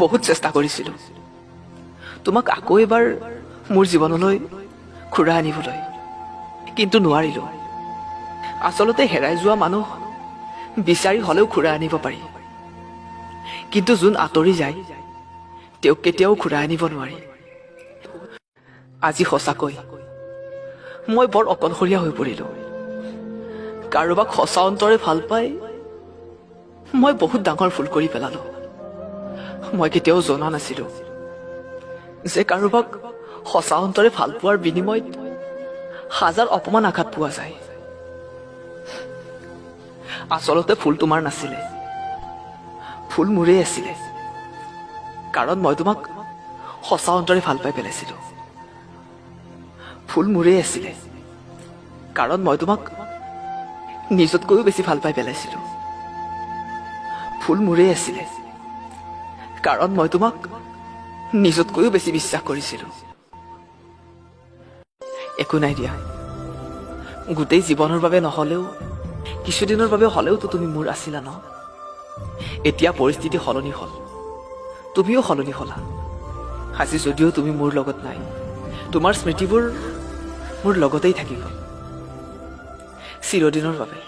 বহুত চেষ্টা কৰিছিলো তোমাক আকৌ এবাৰ মোৰ জীৱনলৈ ঘূৰাই আনিবলৈ, কিন্তু নোৱাৰিলো। আচলতে হেৰাই যোৱা মানুহ বিচাৰি হলেও ঘূৰাই আনিব পাৰি, কিন্তু যোন আঁতৰি যায় তেওঁক কেতিয়াও ঘূৰাই আনিব নোৱাৰি। আজি সঁচাকৈ মই বৰ অকলশৰীয়া হৈ পৰিলো। কাৰোবাক সঁচা অন্তৰে ভাল পাই মই বহুত ডাঙৰ ভুল কৰি পেলালো। মই কেতিয়াও জনা নাছিলো যে কাৰোবাক সঁচা অন্তৰে ভাল পোৱাৰ বিনিময়ত হাজাৰ অপমান আঘাত পোৱা যায়। আচলতে ভুল তোমাৰ নাছিলে, ভুল মোৰেই আছিলে, কাৰণ মই তোমাক সঁচা অন্তৰে ভাল পাই পেলাইছিলো। ভুল মোৰেই আছিলে, কাৰণ মই তোমাক নিজতকৈও বেছি ভাল পাই পেলাইছিলো। ভুল মোৰেই আছিলে, কাৰণ মই তোমাক নিজতকৈও বেছি বিশ্বাস কৰিছিলো। একো নাই দিয়া, গোটেই জীৱনৰ বাবে নহলেও কিছুদিনৰ বাবে হলেওতো তুমি মোৰ আছিলা ন। এতিয়া পৰিস্থিতি সলনি হল, তুমিও সলনি হলা। আজি যদিও তুমি মোৰ লগত নাই, তোমাৰ স্মৃতিবোৰ মোৰ লগতেই থাকি গল চিৰদিনৰ বাবে।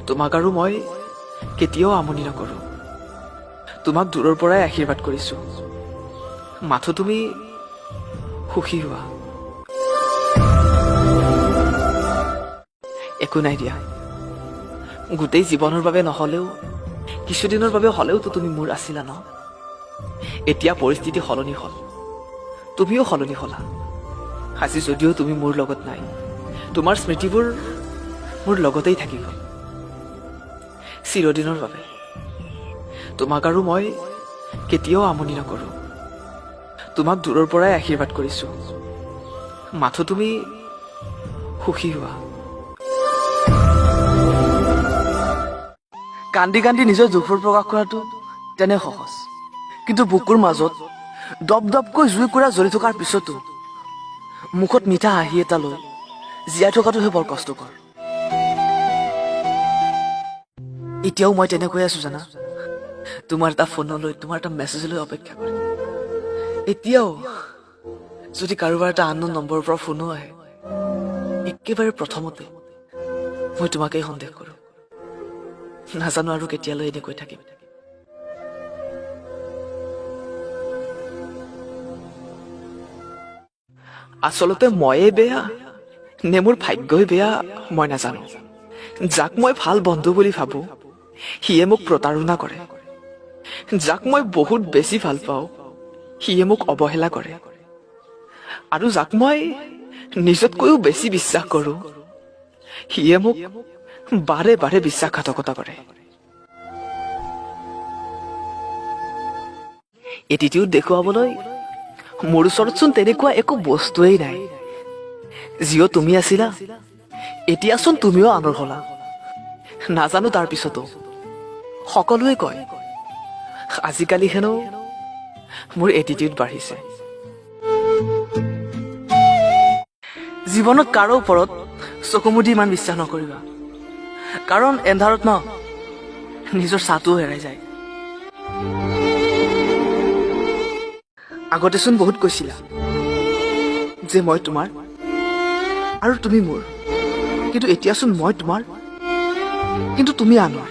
তোমাক আৰু মই কেতিয়াও আমনি নকৰো। তোমাক দূৰৰ পৰাই আশীৰ্বাদ কৰিছো, মাথো তুমি সুখী হোৱা। একো নাই দিয়া, গোটেই জীৱনৰ বাবে নহলেও কিছুদিনৰ বাবে হলেওতো তুমি মোৰ আছিলা ন। এতিয়া পৰিস্থিতি সলনি হল, তুমিও সলনি হলা। আজি যদিও তুমি মোৰ লগত নাই, তোমাৰ স্মৃতিবোৰ মোৰ লগতেই থাকি গল চিৰদিনৰ বাবে। তোমাক আৰু মই কেতিয়াও আমনি নকৰো। তোমাক দূৰৰ পৰাই আশীৰ্বাদ কৰিছো, মাথো তুমি সুখী হোৱা। কান্দি কান্দি নিজৰ দুখবোৰ প্ৰকাশ কৰাটো তেনে সহজ, কিন্তু বুকুৰ মাজত দপ দপকৈ জুই কুৰা জ্বলি থকাৰ পিছতো মুখত মিঠা হাঁহি এটা লৈ জীয়াই থকাটোহে বৰ কষ্টকৰ। এতিয়াও মই তেনেকৈ আছো জানা, তোমাৰ এটা ফোনলৈ, তোমাৰ এটা মেছেজলৈ অপেক্ষা কৰি। এতিয়াও যদি কাৰোবাৰ এটা আননোন নম্বৰৰ পৰা ফোনো আহে, একেবাৰে প্ৰথমতে মই তোমাকেই সন্দেহ কৰো। নাজানো আৰু কেতিয়ালৈ এনেকৈ থাকিম। আচলতে ময়ে বেয়া নে মোৰ ভাগ্যই বেয়া মই নাজানো। যাক মই ভাল বন্ধু বুলি ভাবো সিয়ে মোক প্ৰতাৰণা কৰে, যাক মই বহুত বেছি ভাল পাওঁ সিয়ে মোক অৱহেলা কৰে, আৰু যাক মই নিজতকৈও বেছি বিশ্বাস কৰো সিয়ে মোক বাৰে বাৰে বিশ্বাসঘাতকতা কৰে। এটিটিউড দেখুৱাবলৈ মোৰ ওচৰতচোন তেনেকুৱা একো বস্তুৱেই নাই। যিও তুমি আছিলা, এতিয়াচোন তুমিও আনৰ হলা। নাজানো তাৰ পিছতো সকলোৱে কয় আজিকালি হেনো মোৰ এটিটিউড বাঢ়িছে। জীৱনত কাৰো ওপৰত চকু মুদি ইমান বিশ্বাস নকৰিবা, কাৰণ এন্ধাৰত ন নিজৰ ছাটোও হেৰাই যায়। আগতেচোন বহুত কৈছিলা যে মই তোমাৰ আৰু তুমি মোৰ, কিন্তু এতিয়াচোন মই তোমাৰ কিন্তু তুমি আনৰ।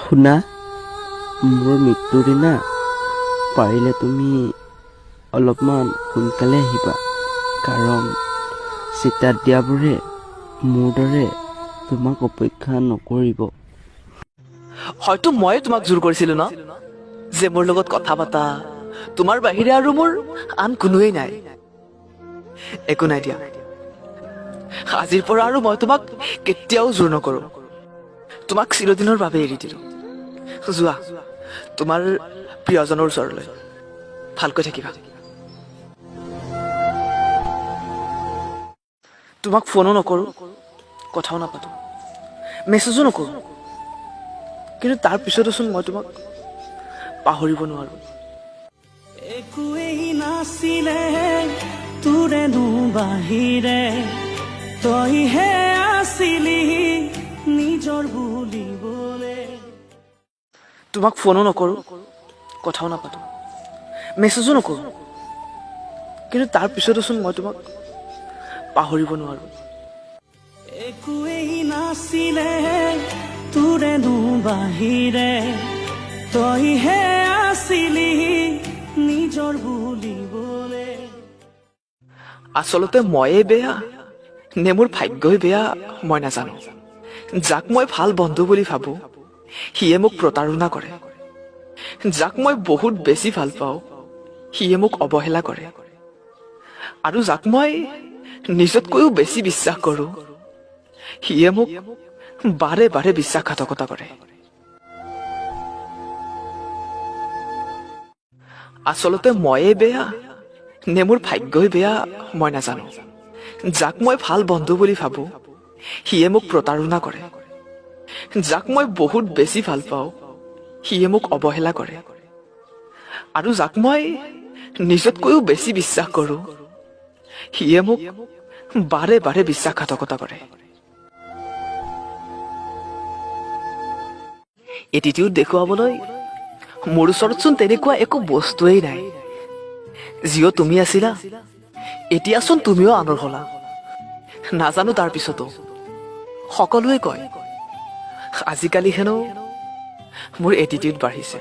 শুনা, মোৰ মৃত্যুৰ দিনা পাৰিলে তুমি অলপমান সোনকালে আহিবা, কাৰণ চিতাত দিয়াবোৰে মোৰ দৰে তোমাক অপেক্ষা নকৰিব। হয়তো ময়ে তোমাক জোৰ কৰিছিলো ন, যে মোৰ লগত কথা পাতা, তোমাৰ বাহিৰে আৰু মোৰ আন কোনোৱেই নাই। একো নাই দিয়া, আজিৰ পৰা আৰু মই তোমাক কেতিয়াও জোৰ নকৰো। তোমাক চিৰদিনৰ বাবে এৰি দিলো। যোৱা তোমাৰ প্ৰিয়জনৰ ওচৰলৈ, ভালকৈ থাকিবা। তোমাক ফোনো নকৰো, কথাও নাপাতো, মেছেজো নকৰো, কিন্তু তাৰ পিছতোচোন মই তোমাক পাহৰিব নোৱাৰো। একোৱেই নাছিলে তোৰেনো বাহিৰে, তইহে আছিলি তোমাক ফোনো নকৰো, কথাও নাপাতো, মেছেজো নকৰো, কিন্তু তাৰ পিছতোচোন মই তোমাক পাহৰিব নোৱাৰো। একোৱেই নাছিলে তোৰেনো বাহিৰে, তইহে আছিলি নিজৰ বুলিবলে। আচলতে ময়ে বেয়া নে মোৰ ভাগ্যই বেয়া মই নাজানো। যাক মই ভাল বন্ধু বুলি ভাবো সিয়ে মোক প্ৰতাৰণা কৰে। যাক মই বহুত বেছি ভাল পাওঁ সিয়ে মোক অৱহেলা কৰে। আৰু যাক মই নিজতকৈও বেছি বিশ্বাস কৰো সিয়ে মোক বাৰে বাৰে বিশ্বাসঘাতকতা কৰে। আচলতে ময়ে বেয়া নে মোৰ ভাগ্যই বেয়া মই নাজানো। যাক মই ভাল বন্ধু বুলি ভাবো সিয়ে মোক প্ৰতাৰণা কৰে। যাক মই বহুত বেছি ভাল পাওঁ সিয়ে মোক অৱহেলা কৰে। আৰু যাক মই নিজতকৈও বেছি বিশ্বাস কৰো সিয়ে মোক বাৰে বাৰে বিশ্বাসঘাতকতা কৰে। এটিটিউড দেখুৱাবলৈ মোৰ ওচৰতচোন তেনেকুৱা একো বস্তুৱেই নাই। যিও তুমি আছিলা এতিয়াচোন তুমিও আনৰ হলা। নাজানো তাৰ পিছতো সকলোৱে কয় আজিকালি হেনো মোৰ এটিটিউড বাঢ়িছে।